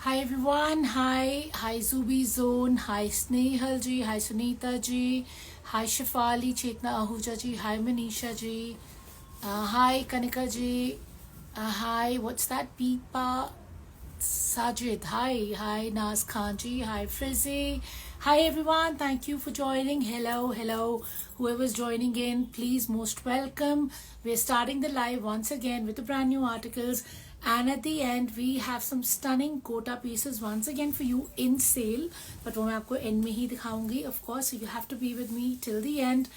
Hi everyone. Hi Zubi Zone. Hi Snehal ji. Hi Sunita ji. Hi Shafali Chetna Ahuja ji. Hi Manisha ji. Hi Kanika ji. Hi, what's that? Peepa Sajid. Hi Naz Khan ji. Hi Frizzy. Hi everyone. Thank you for joining. Hello. Whoever's joining in, please most welcome. We're starting the live once again with the brand new articles. And at the end, we have some stunning Kota pieces once again for you in sale. But वो मैं आपको end में ही दिखाऊंगी, of course. So you have to be with me till the end.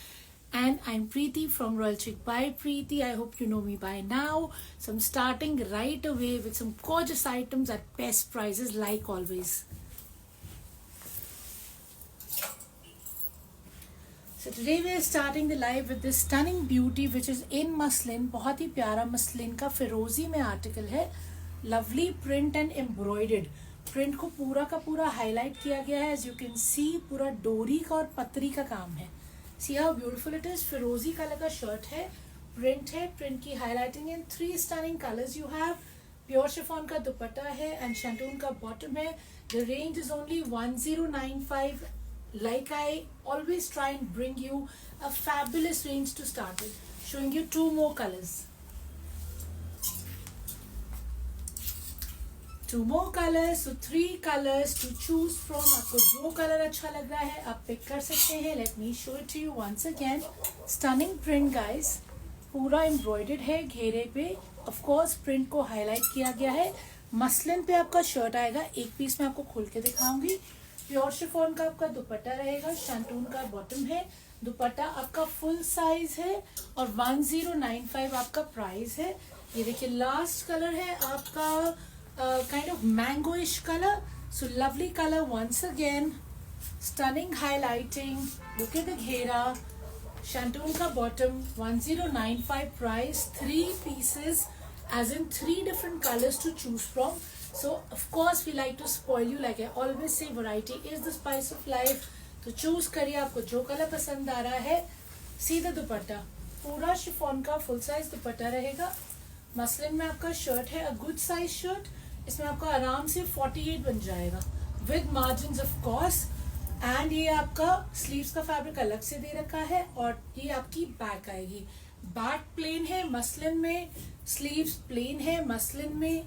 And I'm Preeti from Royal Chick by Preeti. I hope you know me by now. So I'm starting right away with some gorgeous items at best prices like always. So today we are starting the live with this stunning beauty which is in muslin. बहुत ही प्यारा muslin का फिरोजी में article है. Lovely print and embroidered. Print को पूरा का पूरा हाईलाइट किया गया है. As you can see पूरा डोरी का और पतरी का काम है. See how beautiful it is. फिरोजी कलर का शर्ट है. प्रिंट है. प्रिंट की highlighting in 3 stunning colors you have. Pure chiffon का दुपट्टा है एंड शैंटून का बॉटम है. The range is only 1095. Like I always try and bring you a fabulous range to start with, showing you 2 more colors. 2 more colors, so 3 colors to choose from. आपको जो colour अच्छा लग रहा है आप pick कर सकते हैं. Let me show it to you once again. Stunning print guys, पूरा embroidered है घेरे पे. Of course print को highlight किया गया है. मसलिन पे आपका शर्ट आएगा. एक पीस में आपको खोल के दिखाऊंगी. प्योर शिफॉन का आपका दुपट्टा रहेगा. शैंटून का बॉटम है. दुपट्टा आपका फुल साइज है और 1095 आपका प्राइस है. ये देखिए लास्ट कलर है आपका kind of mangoish colour. So lovely colour once again. Stunning highlighting. Look at the घेरा. शैंटून का bottom. 1095 price. 3 pieces as in 3 different colors to choose from. So of course we like to spoil you. Like I always say, variety is the spice of life. तो choose करिए आपको जो colour पसंद आ रहा है. सीधा दुपट्टा पूरा शिफॉन का फुल साइज दुपट्टा रहेगा. मसलिन में आपका शर्ट है. A good size shirt. इसमें आपका आराम से 48 बन जाएगा with margin of course. And ये आपका स्लीव्स का फैब्रिक अलग से दे रखा है और ये आपकी बैक आएगी. बैक प्लेन है मसलिन में. स्लीव्स प्लेन है मसलिन में.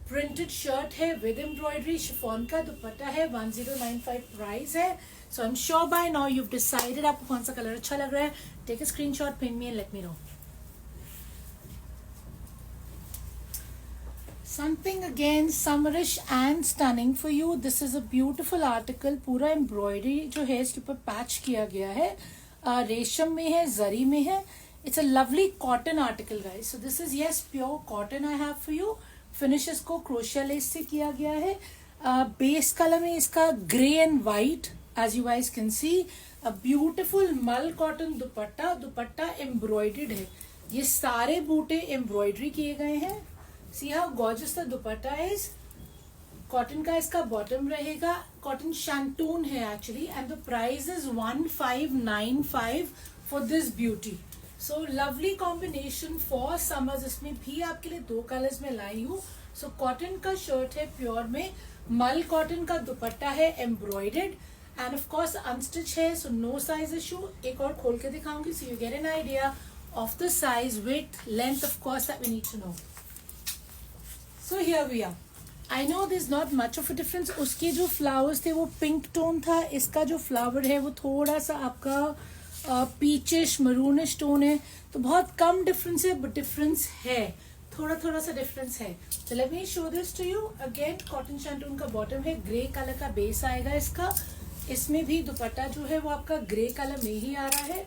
प्रिंटेड शर्ट है विद एम्ब्रॉयडरी. शिफॉन का दुपट्टा है. 1095 प्राइस है. So I am sure by now you decided आपको कौन सा कलर अच्छा लग रहा है. Take a screenshot, pin me and let me know. Something again summerish and stunning for you. This is a beautiful article. पूरा embroidery जो है इसके ऊपर पैच किया गया है. रेशम में है, जरी में है. It's a lovely cotton article guys. So this is yes pure cotton I have for you. Finishes को क्रोशिया लेस से किया गया है. बेस कलर में इसका grey and white as you guys can see. A beautiful mul cotton dupatta. Dupatta embroidered है. ये सारे बूटे एम्ब्रॉयडरी किए गए हैं. See how gorgeous the dupatta is. Cotton का इसका बॉटम रहेगा. कॉटन शैंटून है actually and the price is 1595 for this beauty. So lovely combination for summers. इसमें भी आपके लिए 2 कलर्स में लाई हूँ. सो कॉटन का शर्ट है प्योर में. मल कॉटन का दुपट्टा है embroidered and of course unstitch है. So no size issue. एक और खोल के दिखाऊंगी so you get an idea of the size, width, length of course that we need to know. So here we are. I know this not much of a difference. उसके जो flowers थे वो pink tone था. इसका जो flower है वो थोड़ा सा आपका पीचिश मरूनिश टोन है. तो बहुत कम डिफरेंस है बट डिफरेंस है. थोड़ा सा डिफरेंस है. तो let me show this to you again. Cotton shantoon का बॉटम है. ग्रे कलर का बेस आएगा इसका. इसमें भी दुपट्टा जो है वो आपका ग्रे कलर में ही आ रहा है.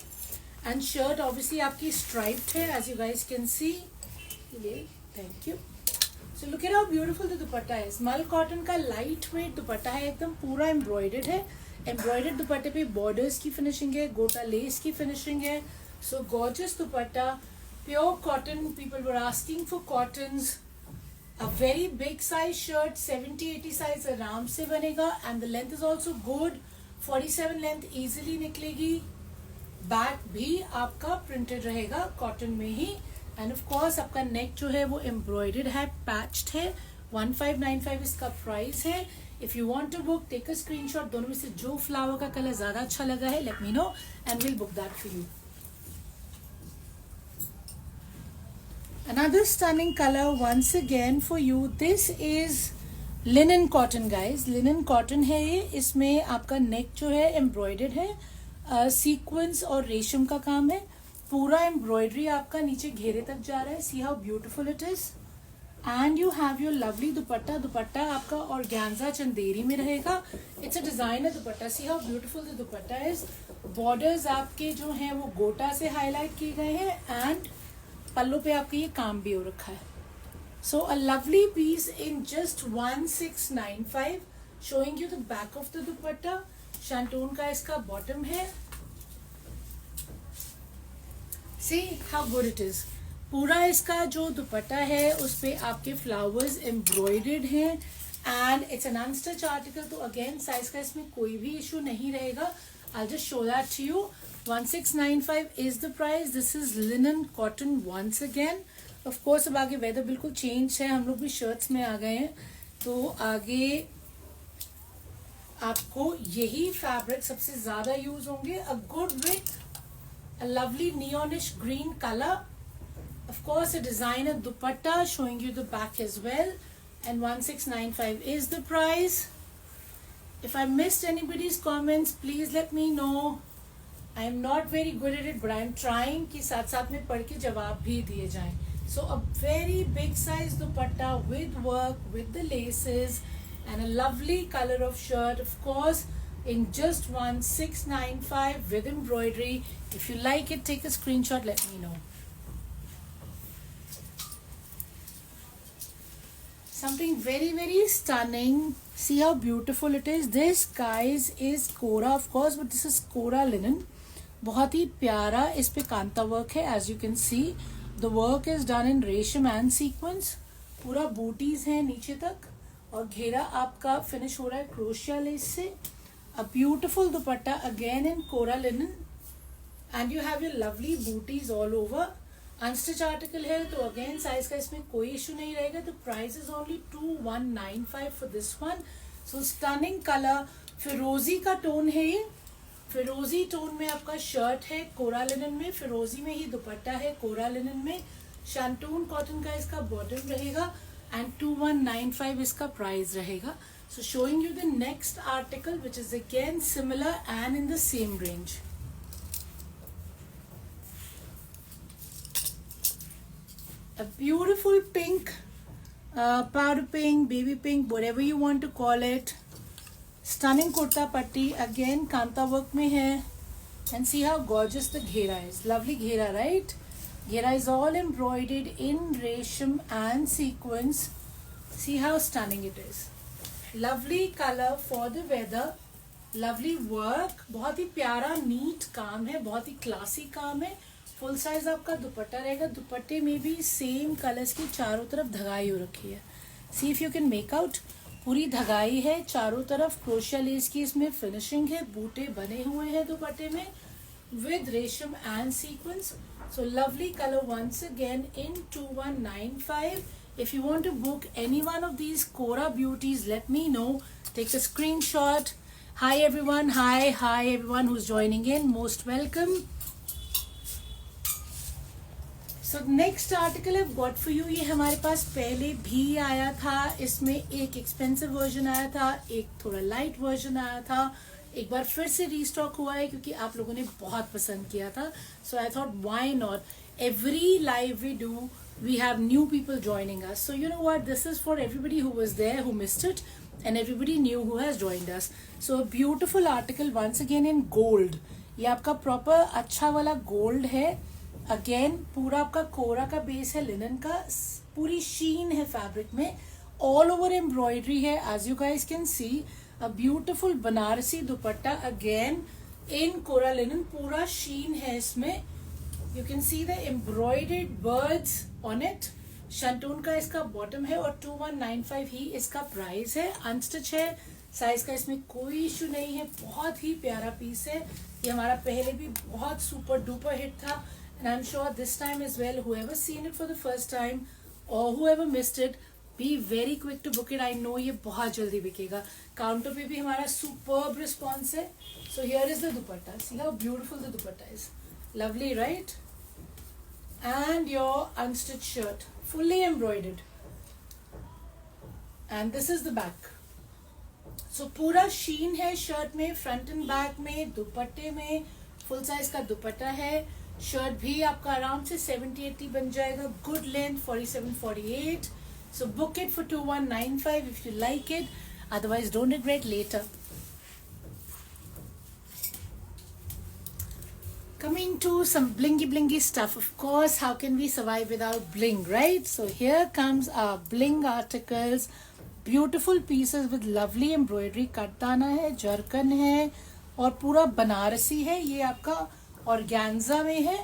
एंड शर्ट ऑब्वियसली आपकी स्ट्राइप्ड है as you guys can see. ये thank you. So look at how beautiful the dupatta is. Mul cotton का लाइट वेट दुपट्टा है. एकदम पूरा एम्ब्रॉयडर्ड है. एम्ब्रॉयडर्ड दुपट्टे पे बॉर्डर्स की फिनिशिंग है. गोटा लेस की फिनिशिंग है. So gorgeous dupatta. Pure cotton. People were asking for cottons. A very big size shirt. 70-80 size आराम से बनेगा and the length is also good. 47 length easily निकलेगी. बैक भी आपका प्रिंटेड रहेगा कॉटन में ही. एंड ऑफ कोर्स आपका नेक जो है वो एम्ब्रॉयडर्ड है, पैच्ड है. 1595 इसका प्राइस है. If you want to book, take a screenshot. दोनों में से जो फ्लावर का कलर ज्यादा अच्छा लगा है, let me no and will book that for you. Another stunning color once again for you. This is linen cotton guys. Linen cotton है ये. इसमें आपका नेक जो है एम्ब्रॉयडर्ड है, सीक्वेंस और रेशम का काम है. पूरा एम्ब्रॉयडरी आपका नीचे घेरे तक जा रहा है. See how beautiful it is. And you have your lovely दुपट्टा. दुपट्टा आपका ऑर्गेन्जा चंदेरी में रहेगा. It's a designer dupatta. See how beautiful the dupatta is. Borders आपके जो हैं वो गोटा से हाईलाइट किए गए हैं एंड पल्लू पे आपके ये काम भी हो रखा है. So a lovely piece in just 1695. Showing you the back of the dupatta. Shantoon का इसका बॉटम है. See how good it is. पूरा इसका जो दुपट्टा है उस पे आपके फ्लावर्स एम्ब्रॉयडर्ड हैं and it's an unstitch article. तो अगेन साइज का इसमें कोई भी इशू नहीं रहेगा. I'll just show that to you. 1695 is the price. This is linen cotton once again. Of course अब आगे वेदर बिल्कुल चेंज है. हम लोग भी शर्ट्स में आ गए हैं. तो आगे आपको यही फैब्रिक सबसे ज्यादा यूज होंगे. A good with a lovely neonish green color. Of course a designer dupatta showing you the back as well. And 1695 is the price. If I missed anybody's comments, please let me know. I am not very good at it, but I am trying कि साथ साथ में पढ़ के जवाब भी दिए जाएं. So a very big size dupatta with work, with the laces, and a lovely color of shirt. Of course, in just 1695 with embroidery. If you like it, take a screenshot. Let me know. Something very very stunning. See how beautiful it is. This guys is Kora of course, but this is Kora linen. बहुत ही प्यारा इस पे Kanta work है. As you can see, the work is done in रेशम and sequence. पूरा booties है नीचे तक और घेरा आपका फिनिश हो रहा है क्रोशिया लेस से. A beautiful dupatta again in Kora linen, and you have your lovely booties all over. Unstitch article है तो अगेन साइज का इसमें कोई इशू नहीं रहेगा. The price is only 2195 for this one. So stunning colour. फिरोजी का टोन है ये. फिरोजी टोन में आपका शर्ट है कोरा लिनन में. फिरोजी में ही दुपट्टा है कोरा लिनन में. शैंटून कॉटन का इसका बॉटम रहेगा एंड 2195 इसका प्राइस रहेगा. So showing you the next article which is again similar and in the same range. A beautiful pink, powder pink, baby pink, whatever you want to call it. Stunning kurta patti. Again, kanta work mein hai. And see how gorgeous the ghera is. Lovely ghera, right? Ghera is all embroidered in resham and sequins. See how stunning it is. Lovely color for the weather. Lovely work. बहुत ही प्यारा neat काम है. बहुत ही classy काम है. Full size आपका दुपट्टा रहेगा. दुपट्टे में भी सेम कलर्स की चारों तरफ धगाई हो रखी है. See if you can make out. पूरी धगाई है चारों तरफ. क्रोशिया लेस की इसमें फिनिशिंग है. बूटे बने हुए हैं दुपट्टे में with resham and sequence. So lovely colour once again in 2195. If you want to book any one of these Kora beauties, let me know. Take a screenshot. Hi everyone. Hi everyone who's joining in. Most welcome. So next article I've got for you. ये हमारे पास पहले भी आया था. इसमें एक expensive version आया था, एक थोड़ा लाइट वर्जन आया था. एक बार फिर से रीस्टॉक हुआ है क्योंकि आप लोगों ने बहुत पसंद किया था. So I thought why not. Every live we do we have new people joining us. So you know what, this is for everybody who was there, who missed it, and everybody new who has joined us. So a beautiful article once again in gold. ये आपका proper अच्छा वाला gold है. Again पूरा आपका कोरा का base है linen का. पूरी शीन है फैब्रिक में. ऑल ओवर एम्ब्रॉयडरी है as you guys can see. A beautiful Banarasi dupatta again in kora linen. पूरा शीन है इसमें. You can see the embroidered birds on it. Shantung का इसका बॉटम है और 2195 ही इसका प्राइस है. अनस्टिच है. साइज का इसमें कोई इशू नहीं है. बहुत ही प्यारा पीस है. ये हमारा पहले भी बहुत सुपर डुपर हिट था and I'm sure this time as well, whoever seen it for the first time or whoever missed it, be very quick to book it. I know ये बहुत जल्दी बिकेगा. काउंटर पे भी हमारा सुपर्ब रिस्पॉन्स है. So here is the dupatta. See how beautiful the dupatta is. Lovely right. And your unstitch shirt fully embroidered. And this is the back. So पूरा sheen है शर्ट में, फ्रंट एंड बैक में, दुपट्टे में. फुल साइज का दुपट्टा है. Shirt भी आपका आराम से 70-80 बन जाएगा. Good length 47-48. So book it for 2195 if you like it. Otherwise don't regret later. Coming to some blingy stuff. Of course, how can we survive without bling, right? So here comes our bling articles. Beautiful pieces with lovely embroidery. कटदाना है, zircon है और पूरा बनारसी है. ये आपका organza में है.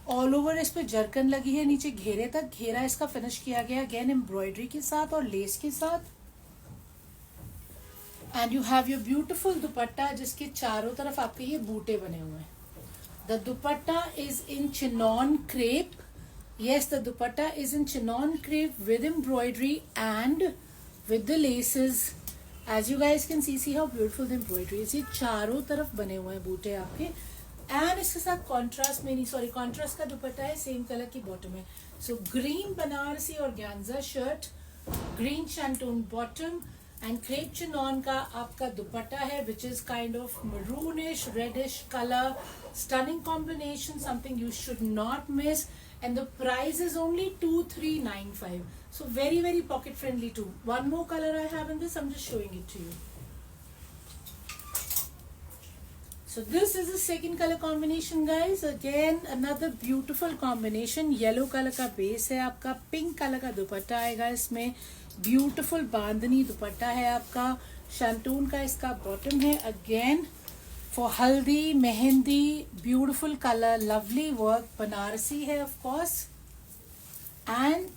All over इस पे जरकन लगी है नीचे घेरे तक. घेरा इसका फिनिश किया गया अगेन एम्ब्रॉयडरी के साथ और लेस के साथ. And you have your beautiful dupatta जिसके चारों तरफ आपके ये बूटे बने हुए हैं. The dupatta is in chinon crepe. Yes, the dupatta is in chinon crepe with embroidery and with the laces. As you guys can see how beautiful the embroidery is. ये चारों तरफ बने हुए हैं बूटे आपके. एंड इसके साथ कॉन्ट्रास्ट में नहीं, सॉरी, कॉन्ट्रास्ट का दुपट्टा है, सेम कलर की बॉटम है. So green Banarasi organza shirt, green shantoon bottom and crepe chinon का आपका दुपट्टा है which is kind of maroonish reddish colour. Stunning combination, something you should not miss. And the price is only 2395. So very very pocket friendly too. One more colour I have in this. I am just showing it to you. So this is the second color combination guys. Again another beautiful combination. Yellow color का base है आपका. Pink color का दुपट्टा आएगा इसमें. Beautiful बांधनी दुपट्टा है आपका. शैंटून का इसका बॉटम है. Again for हल्दी mehndi beautiful color, lovely work. Banarasi है of course. And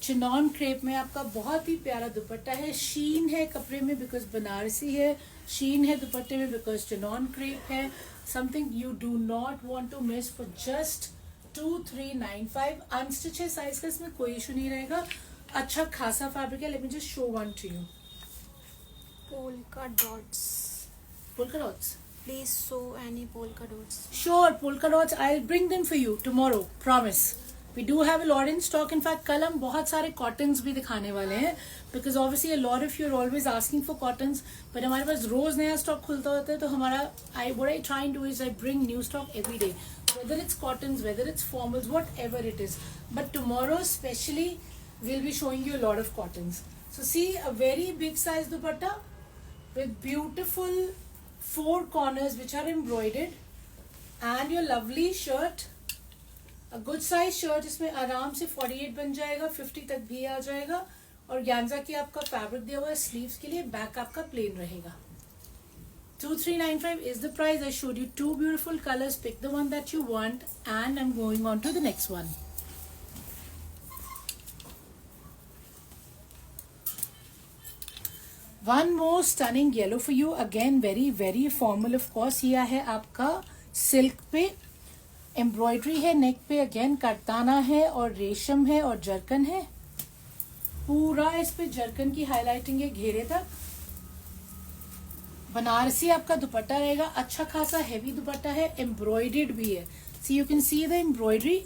chinon crepe में आपका बहुत ही प्यारा दुपट्टा है. शीन है कपड़े में बिकॉज बनारसी है. शीन है दुपट्टे में बिकॉज चिनॉन क्रेप है. Something you do not want to miss for just 2395. Unstitch है साइज का, इसमें कोई इशू नहीं रहेगा. अच्छा खासा फैब्रिक है. Let me just show one two you. Polka dots. Polka dots. Please sew any polka dots. Sure, polka dots. I'll bring them for you tomorrow. Promise. We do have a lot in stock. In fact, कल हम बहुत सारे cottons भी दिखाने वाले हैं because obviously a lot of you are always asking for cottons. But हमारे पास रोज नया स्टॉक खुलता होता है तो हमारा what I try and do is I bring new stock every day. Whether it's cottons, whether it's formals, whatever it is. But tomorrow especially we'll be showing you a lot of cottons. So see a very big size dupatta with beautiful 4 corners which are embroidered and your lovely shirt. Good size shirt. इसमें आराम से 48 बन जाएगा, 50 तक भी आ जाएगा. और गैंजा की आपका फैब्रिक दिया हुआ है स्लीव्स के लिए. बैक आपका प्लेन रहेगा. 2395 is the price. I showed you 2 beautiful colors. Pick the one that you want and I'm going on to the next one. One more stunning yellow for you. Again very very formal of course. यह है आपका silk पे. Embroidery है नेक पे. Again कटदाना है और रेशम है और जरकन है. पूरा इस पे जरकन की हाईलाइटिंग है घेरे तक. बनारसी आपका दुपट्टा रहेगा. अच्छा खासा हैवी दुपट्टा है. एम्ब्रॉयडर्ड भी है. See you can see the embroidery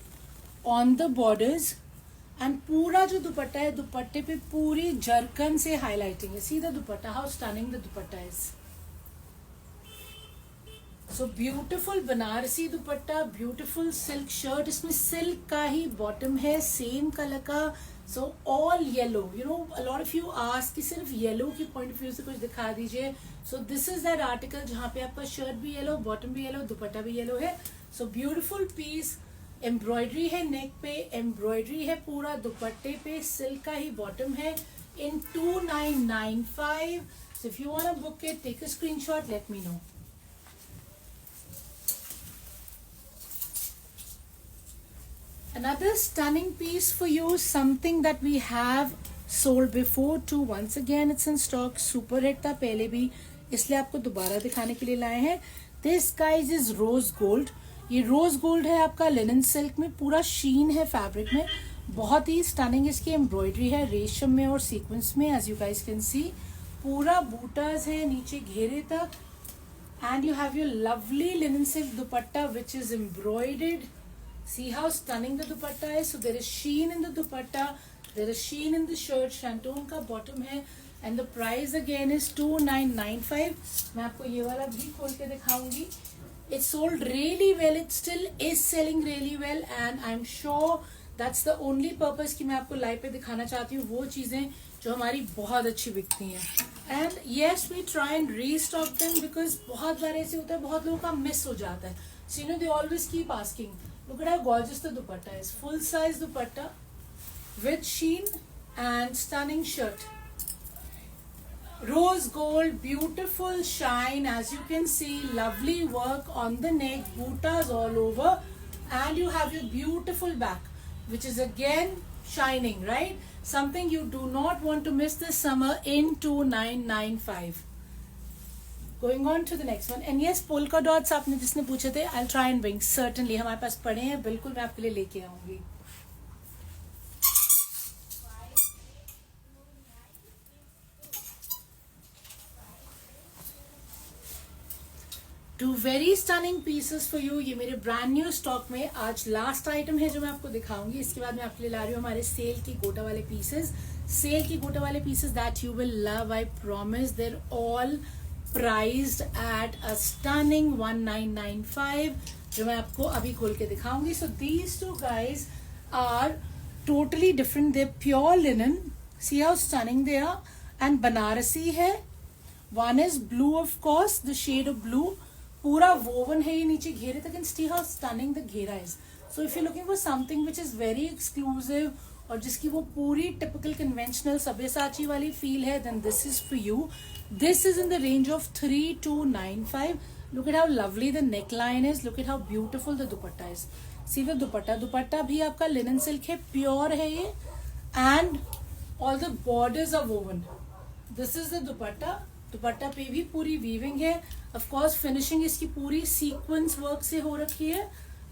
on the borders. And पूरा जो दुपट्टा है दुपट्टे पे पूरी जरकन से हाईलाइटिंग है. See the dupatta, how stunning the dupatta is. So beautiful Banarasi dupatta, beautiful silk shirt. इसमें सिल्क का ही बॉटम है, सेम कलर का. So all yellow. You know a lot of you ask कि सिर्फ येलो की पॉइंट ऑफ व्यू से कुछ दिखा दीजिए. सो दिस इज दैट आर्टिकल जहाँ पे आपका शर्ट भी येलो, बॉटम भी येलो, दुपट्टा भी येलो है. So beautiful piece. एम्ब्रॉयडरी है नेक पे, एम्ब्रॉयडरी है पूरा दुपट्टे पे, सिल्क का ही बॉटम है. In 2995. So if you want to book it, take a screenshot, let me know. Another stunning piece for you, something that we have sold before too. Once again it's in stock. Super hit था पहले भी, इसलिए आपको दोबारा दिखाने के लिए लाए हैं. This guys is rose gold. ये रोज गोल्ड है आपका लिनन सिल्क में. पूरा शीन है फैब्रिक में बहुत ही स्टनिंग इसकी एम्ब्रॉयडरी है रेशम में और सीक्वेंस में, as you guys can see. पूरा बूटाज है नीचे घेरे तक, and you have your lovely linen silk dupatta which is embroidered. See how stunning the dupatta is. So there is sheen in the dupatta, there is sheen in the shirt, Shanton का bottom है, and the price again is 2995. मैं आपको ये वाला भी खोल के दिखाऊंगी. It sold really well, it still is selling really well, and I'm sure that's the only purpose कि मैं आपको लाइव पे दिखाना चाहती हूँ वो चीजें जो हमारी बहुत अच्छी बिकती हैं. And yes, we try and restock them because बहुत बार ऐसे होता है, बहुत लोगों का मिस हो जाता है. So you know they always keep asking. Look at how gorgeous the dupatta is. Full size dupatta with sheen and stunning shirt. Rose gold, beautiful shine, as you can see. Lovely work on the neck, bootas all over, and you have your beautiful back, which is again shining, right? Something you do not want to miss this summer in 2995. Going on to the next one, and yes, polka dots आपने जिसने पूछे थे, I'll try and bring, certainly हमारे पास पड़े हैं, बिल्कुल मैं आपके लिए लेके आऊंगी. Two very stunning pieces for you. ये मेरे brand new stock में आज last item है जो मैं आपको दिखाऊंगी. इसके बाद मैं आपके लिए ला रही हूँ हमारे सेल की गोटा वाले pieces. सेल की गोटा वाले pieces that you will love, I promise. They're all priced at a stunning 1995 जो मैं आपको अभी खोल के दिखाऊंगी. So these two guys are totally different. They're pure linen. See how stunning they are. And Banarasi है. One is blue, of course, the shade of blue. पूरा woven है ये नीचे घेरे तक, and see how stunning the घेरा is. So if you're looking for something which is very exclusive और जिसकी वो पूरी typical conventional sabyasachi वाली feel है, then this is for you. This is in the range of 3295. Look at how lovely the neckline is. Look at how beautiful the dupatta is. See the dupatta. Dupatta भी आपका linen silk है, pure है ये, and all the borders are woven. This is the dupatta. दुपट्टा पे भी पूरी weaving है. Of course finishing इसकी पूरी सीक्वेंस वर्क से हो रखी है.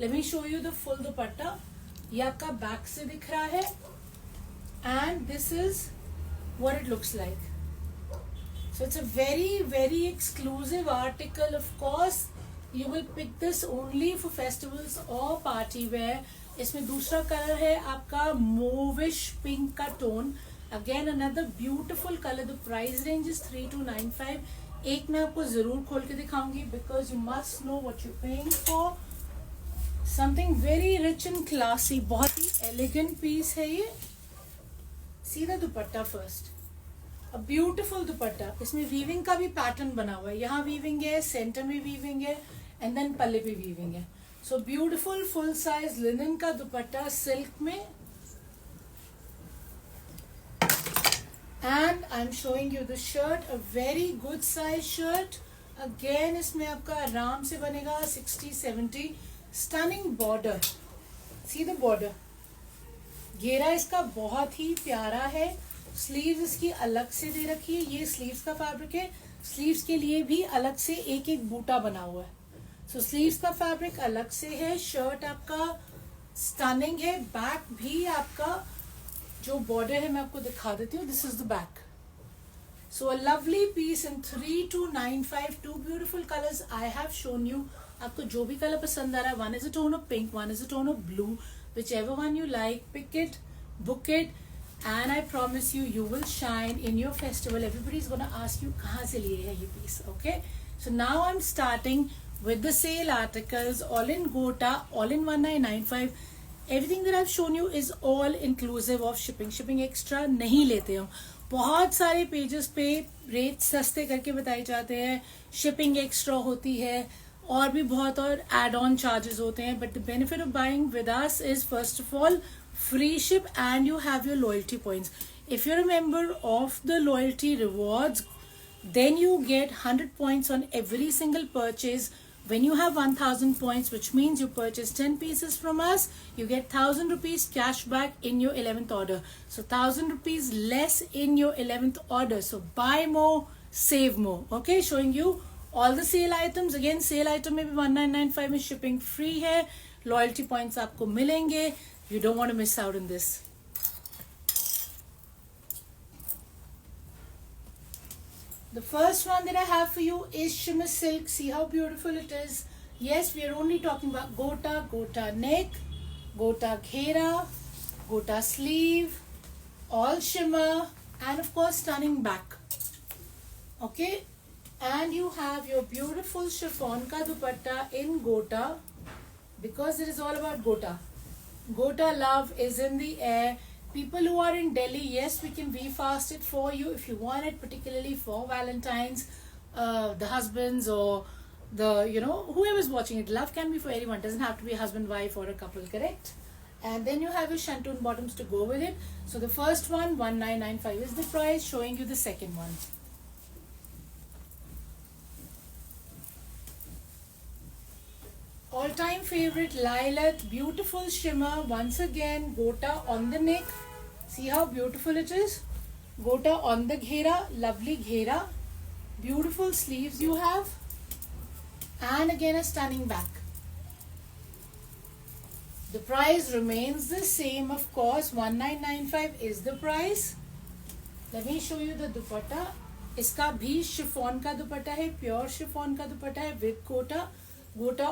Let me show you the full dupatta. ये आपका बैक से दिख रहा है, and this is what it looks like. So it's a very very exclusive article. Of course you will pick this only for festivals और पार्टी वेयर. इसमें दूसरा colour है आपका मोविश पिंक का tone. Again another beautiful color. The price range is 3295. एक मैं आपको जरूर खोल के दिखाऊंगी because you must know what you're paying for. Something very rich and classy. बहुत ही elegant piece है ये. See the dupatta first. A beautiful dupatta. इसमें weaving का भी pattern बना हुआ है. यहाँ weaving है, center में weaving है, and then पल्ले पे weaving है. So beautiful full size linen का दुपट्टा silk में. And I'm showing you the shirt, a very good size shirt. Again इसमें आपका आराम से बनेगा 60-70. Stunning border. See the border. घेरा इसका बहुत ही प्यारा है. स्लीव्स इसकी अलग से दे रखी है. ये स्लीव्स का फैब्रिक है. स्लीव्स के लिए भी अलग से एक एक बूटा बना हुआ है. So स्लीव्स का फैब्रिक अलग से है. शर्ट आपका स्टनिंग है. बैक भी आपका जो बॉर्डर है मैं आपको दिखा देती हूँ. This is the back. So a lovely piece in 3295. Two beautiful colours I have shown you. आपको जो भी कलर पसंद आ रहा है, one is a tone of pink, one is a tone of blue, which ever one you like, pick it, book it, and I promise you you will shine in your festival. Everybody is gonna ask you कहाँ से लिए है ये piece. Okay, so now I am starting with the sale articles, all in Gota, all in 1995. Everything that I've shown you is all inclusive of shipping. Shipping extra नहीं लेते हम. बहुत सारे पेजेस पे रेट सस्ते करके बताए जाते हैं, शिपिंग एक्स्ट्रा होती है, और भी बहुत और एड ऑन चार्जेस होते हैं. But the benefit of buying with us is first of all free ship, and you have your loyalty points. If you're a member of the loyalty rewards, then you get 100 points on every single purchase. When you have 1000 points, which means you purchase 10 pieces from us, you get 1000 rupees cash back in your 11th order. So 1000 rupees less in your 11th order. So buy more, save more. Okay, showing you all the sale items. Again, sale item में भी 1995 में shipping free है. Loyalty points आपको मिलेंगे. You don't want to miss out on this. The first one that I have for you is shimmer silk. See how beautiful it is. Yes, we are only talking about gota neck, gota ghera, gota sleeve, all shimmer, and of course stunning back. Okay, and you have your beautiful chiffon ka dupatta in gota, because it is all about gota. Gota love is in the air. People who are in Delhi, yes, we can refast it for you if you want it, particularly for Valentine's, the husbands or the, whoever's watching it. Love can be for anyone. It doesn't have to be a husband, wife, or a couple, correct? And then you have your shantoon bottoms to go with it. So the first one, 1995 is the price, showing you the second one. All-time favorite lilac, beautiful shimmer. Once again, gota on the neck. See how beautiful it is. Gota on the ghera, lovely ghera. Beautiful sleeves you have. And again a stunning back. The price remains the same, of course. 1995 is the price. Let me show you the dupatta. इसका भी chiffon का दुपट्टा है, pure chiffon का दुपट्टा है with gota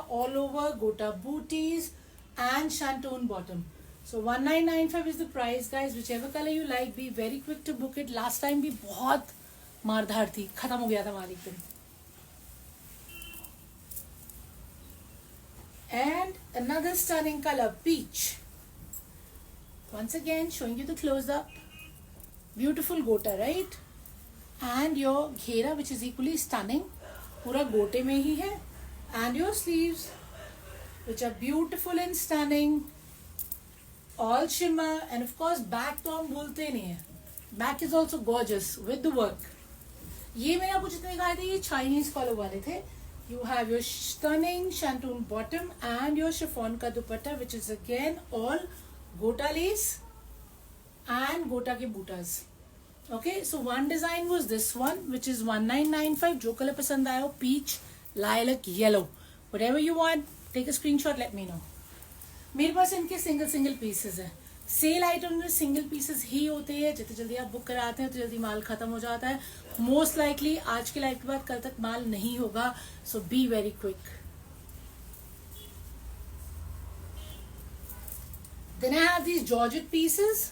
all over, gota booties and shantoon bottom. So 1995 is the price, guys. Whichever color you like, be very quick to book it. Last time भी बहुत मारधाड़ थी, खत्म हो गया था माल एक दिन. And another stunning color, peach. Once again, showing you the close-up. Beautiful gota, right? And your ghera, which is equally stunning. पूरा गोटे में ही है. And your sleeves, which are beautiful and stunning. All shimmer. And of course, back तो हम भूलते नहीं हैं. Back is also gorgeous with the work. ये मैंने आपको जितने दिखाए थे, ये Chinese collar वाले थे. You have your stunning shantoon bottom and your chiffon ka dupatta, which is again all gota lace and gota ke bootas. Okay, so one design was this one, which is 1995. जो color पसंद आया हो, peach, lilac, yellow, whatever you want, take a screenshot, let me know. मेरे पास इनके single pieces है. Sale item में single pieces ही होते हैं. जितनी जल्दी आप बुक कराते हैं तो जल्दी माल खत्म हो जाता है. मोस्ट लाइकली आज के लाइव के बाद कल तक माल नहीं होगा. So be very quick. Then I have these georgette pieces.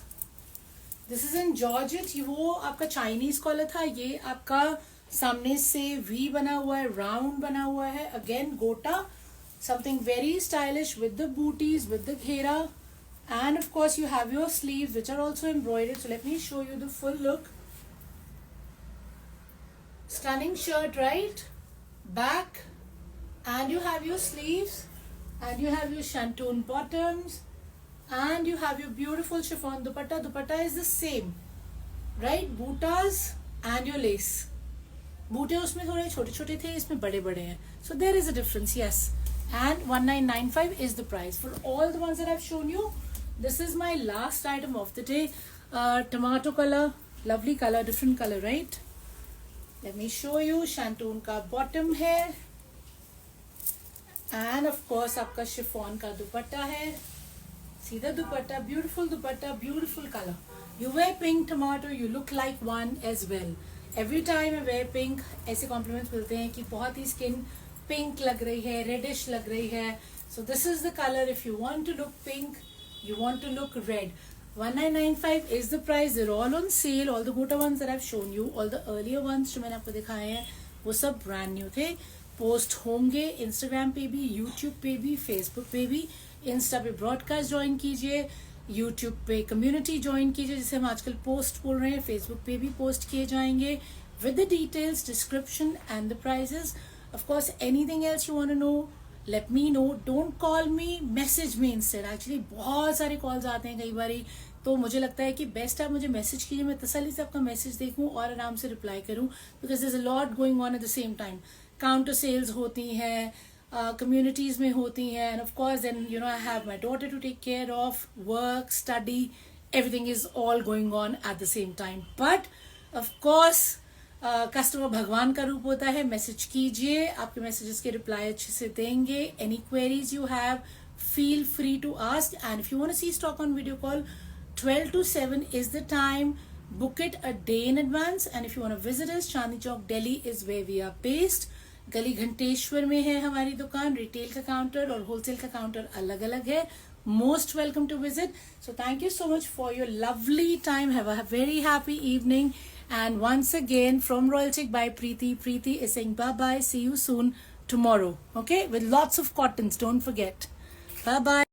This is in georgette. वो आपका चाइनीज कॉलर था. ये आपका सामने से वी बना हुआ है, राउंड बना हुआ है. अगेन गोटा, something very stylish with the booties, with the ghera. And of course you have your sleeves, which are also embroidered. So let me show you the full look. Stunning shirt, right? Back. And you have your sleeves. And you have your shantoon bottoms. And you have your beautiful chiffon dupatta. Dupatta is the same, right? Bootas and your lace. बूटे उसमें थोड़े छोटे छोटे थे, इसमें बड़े बड़े हैं. So there is a difference, yes. And 1995 is the price for all the ones that I've shown you. This is my last item of the day. Tomato color, lovely color, different color, right? Let me show you. Shantoon ka bottom hai, and of course आपका chiffon का दुपट्टा है. See the dupatta, beautiful color. You wear pink tomato, you look like one as well. Every time I wear pink, ऐसे compliments मिलते हैं कि बहुत ही skin pink लग रही है, reddish लग रही है. So this is the color. If you want to look pink, you want to look red. 1995 is the price. They're all on sale. All the Gota ones that I've shown you, all the earlier ones जो मैंने आपको दिखाए हैं, वो सब brand new थे. Post होंगे Instagram पे भी, YouTube पे भी, Facebook पे भी. Insta पे ब्रॉडकास्ट ज्वाइन कीजिए, YouTube पे कम्युनिटी ज्वाइन कीजिए, जिसे हम आजकल पोस्ट बोल रहे हैं. Facebook पे भी पोस्ट किए जाएंगे with the details, description and the prices. Of course, anything else you want to know, let me know. Don't call me, message me instead. Actually बहुत सारे calls आते हैं कई बारी, तो मुझे लगता है कि बेस्ट आप मुझे मैसेज कीजिए, मैं तसल्ली से आपका मैसेज देखूं और आराम से रिप्लाई करूं. Because there is a lot going on at the same time. Counter sales होती हैं, कम्युनिटीज में होती हैं, and of course then I have my daughter to take care of, work, study, everything is all going on at the same time. But of course customer भगवान का रूप होता है. मैसेज कीजिए, आपके मैसेजेस के रिप्लाई अच्छे से देंगे. Any queries you have, feel free to ask. And if you want to see stock on video call, 12 to 7 is the time. Book it a day in advance. And if you want to visit us, Chandni Chowk, Delhi is where we are based. गली घंटेश्वर में है हमारी दुकान. Retail का counter और wholesale का counter अलग अलग है. Most welcome to visit. So thank you so much for your lovely time. Have a very happy evening. And once again, from Royal Chic by Preeti, Preeti is saying bye-bye. See you soon tomorrow. Okay? With lots of cottons. Don't forget. Bye-bye.